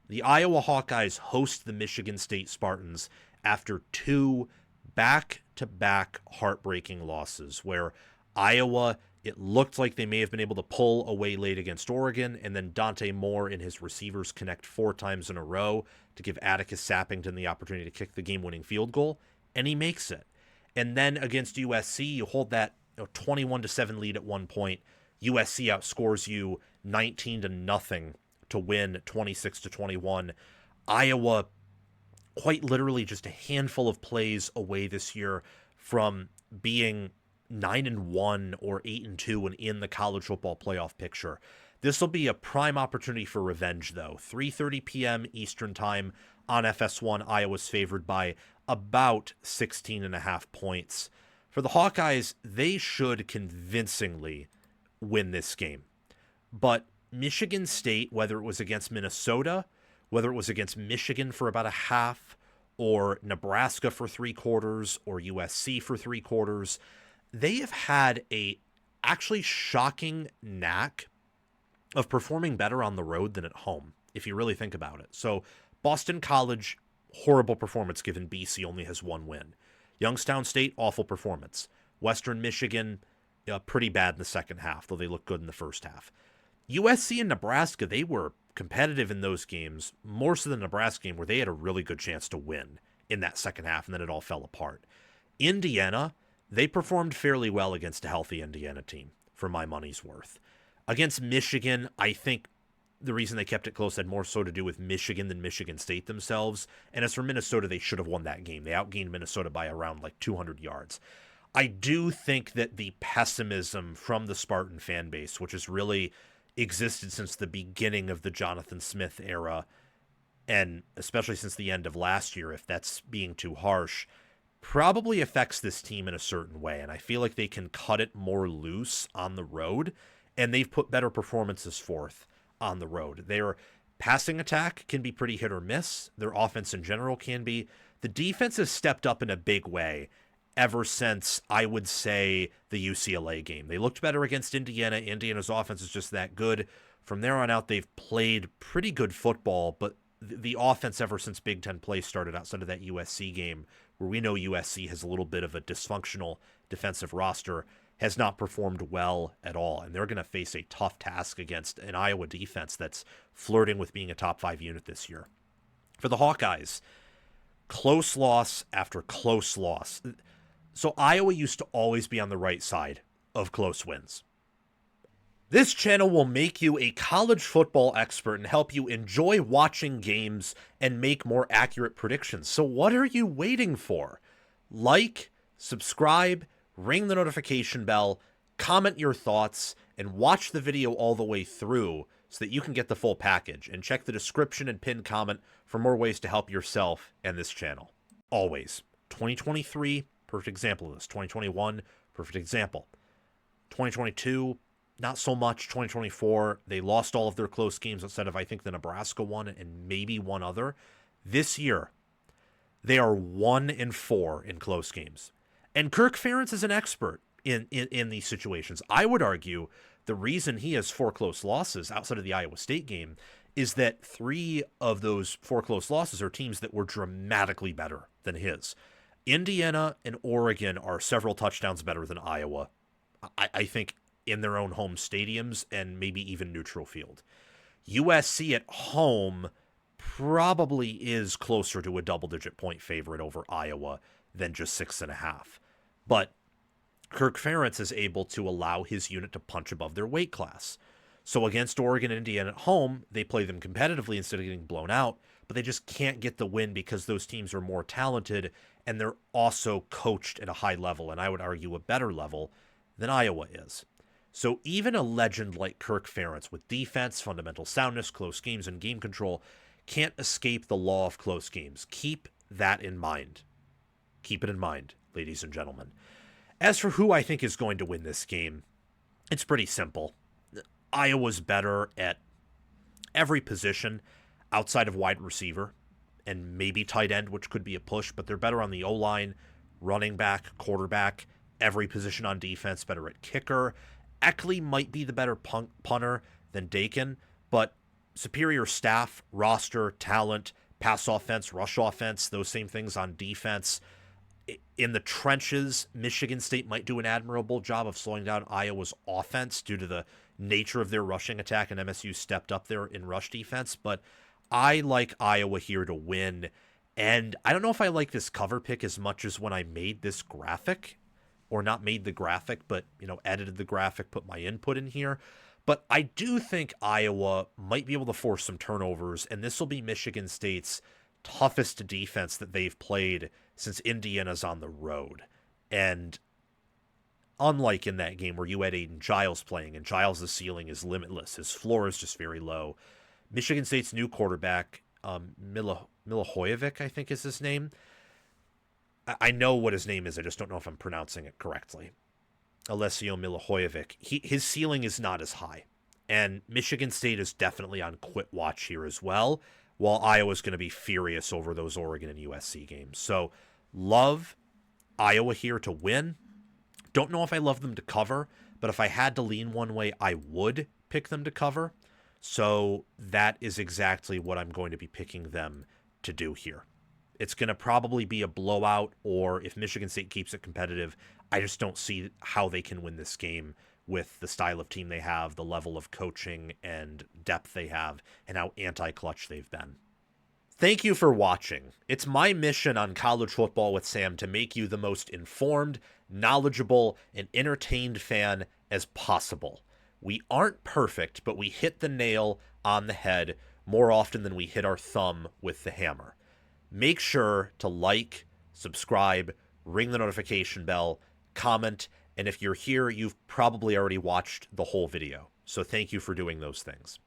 The Iowa Hawkeyes host the Michigan State Spartans after two back-to-back heartbreaking losses where Iowa, it looked like they may have been able to pull away late against Oregon, and then Dante Moore and his receivers connect 4 times in a row to give Atticus Sappington the opportunity to kick the game-winning field goal, and he makes it. And then against USC, you hold that 21-7 lead at one point. USC outscores you 19-0 to win 26-21. Iowa, quite literally just a handful of plays away this year from being 9-1 or 8-2 and in the college football playoff picture. This will be a prime opportunity for revenge, though. 3:30 p.m. Eastern Time on FS1. Iowa's favored by about 16.5 points. For the Hawkeyes, they should convincingly win this game. But Michigan State, whether it was against Minnesota, whether it was against Michigan for about a half, or Nebraska for 3/4, or USC for 3/4, they have had a actually shocking knack of performing better on the road than at home, if you really think about it. So Boston College, horrible performance given BC only has one win. Youngstown State, awful performance. Western Michigan, pretty bad in the second half, though they looked good in the first half. USC and Nebraska, they were competitive in those games, more so than the Nebraska game, where they had a really good chance to win in that second half, and then it all fell apart. Indiana, they performed fairly well against a healthy Indiana team, for my money's worth. Against Michigan, I think the reason they kept it close had more so to do with Michigan than Michigan State themselves. And as for Minnesota, they should have won that game. They outgained Minnesota by around 200 yards. I do think that the pessimism from the Spartan fan base, which has really existed since the beginning of the Jonathan Smith era, and especially since the end of last year, if that's being too harsh, probably affects this team in a certain way. And I feel like they can cut it more loose on the road, and they've put better performances forth on the road. Their passing attack can be pretty hit or miss. Their offense in general can be. The defense has stepped up in a big way ever since, I would say, the UCLA game. They looked better against Indiana. Indiana's offense is just that good. From there on out, they've played pretty good football, but the offense ever since Big Ten play started outside of that USC game, where we know USC has a little bit of a dysfunctional defensive roster, has not performed well at all. And they're going to face a tough task against an Iowa defense that's flirting with being a top 5 unit this year. For the Hawkeyes, close loss after close loss. So Iowa used to always be on the right side of close wins. This channel will make you a college football expert and help you enjoy watching games and make more accurate predictions. So what are you waiting for? Like, subscribe, ring the notification bell, comment your thoughts, and watch the video all the way through so that you can get the full package. And check the description and pinned comment for more ways to help yourself and this channel. Always. 2023, perfect example of this. 2021, perfect example. 2022, not so much. 2024, they lost all of their close games outside of, I think, the Nebraska one and maybe one other. This year, they are 1-4 in close games. And Kirk Ferentz is an expert in these situations. I would argue the reason he has 4 close losses outside of the Iowa State game is that 3 of those 4 close losses are teams that were dramatically better than his. Indiana and Oregon are several touchdowns better than Iowa, I think, in their own home stadiums and maybe even neutral field. USC at home probably is closer to a double-digit point favorite over Iowa than just 6.5. But Kirk Ferentz is able to allow his unit to punch above their weight class. So against Oregon and Indiana at home, they play them competitively instead of getting blown out, but they just can't get the win because those teams are more talented and they're also coached at a high level, and I would argue a better level than Iowa is. So even a legend like Kirk Ferentz with defense, fundamental soundness, close games, and game control can't escape the law of close games. Keep that in mind. Keep it in mind, ladies and gentlemen. As for who I think is going to win this game, it's pretty simple. Iowa's better at every position outside of wide receiver and maybe tight end, which could be a push, but they're better on the O-line, running back, quarterback, every position on defense, better at kicker. Eckley might be the better punter than Dakin, but superior staff, roster, talent, pass offense, rush offense, those same things on defense. In the trenches, Michigan State might do an admirable job of slowing down Iowa's offense due to the nature of their rushing attack, and MSU stepped up there in rush defense. But I like Iowa here to win. And I don't know if I like this cover pick as much as when I made this graphic, or not made the graphic, but, edited the graphic, put my input in here. But I do think Iowa might be able to force some turnovers, and this will be Michigan State's toughest defense that they've played since Indiana's on the road. And unlike in that game where you had Aiden Giles playing, and Giles' ceiling is limitless, his floor is just very low. Michigan State's new quarterback, Milohojevic, I think is his name. I know what his name is, I just don't know if I'm pronouncing it correctly. Alessio Milohojevic. His ceiling is not as high. And Michigan State is definitely on quit watch here as well, while Iowa's going to be furious over those Oregon and USC games. So, love Iowa here to win. Don't know if I love them to cover, but if I had to lean one way, I would pick them to cover. So, that is exactly what I'm going to be picking them to do here. It's going to probably be a blowout, or if Michigan State keeps it competitive, I just don't see how they can win this game with the style of team they have, the level of coaching and depth they have, and how anti-clutch they've been. Thank you for watching. It's my mission on College Football with Sam to make you the most informed, knowledgeable, and entertained fan as possible. We aren't perfect, but we hit the nail on the head more often than we hit our thumb with the hammer. Make sure to like, subscribe, ring the notification bell, comment, and if you're here, you've probably already watched the whole video. So thank you for doing those things.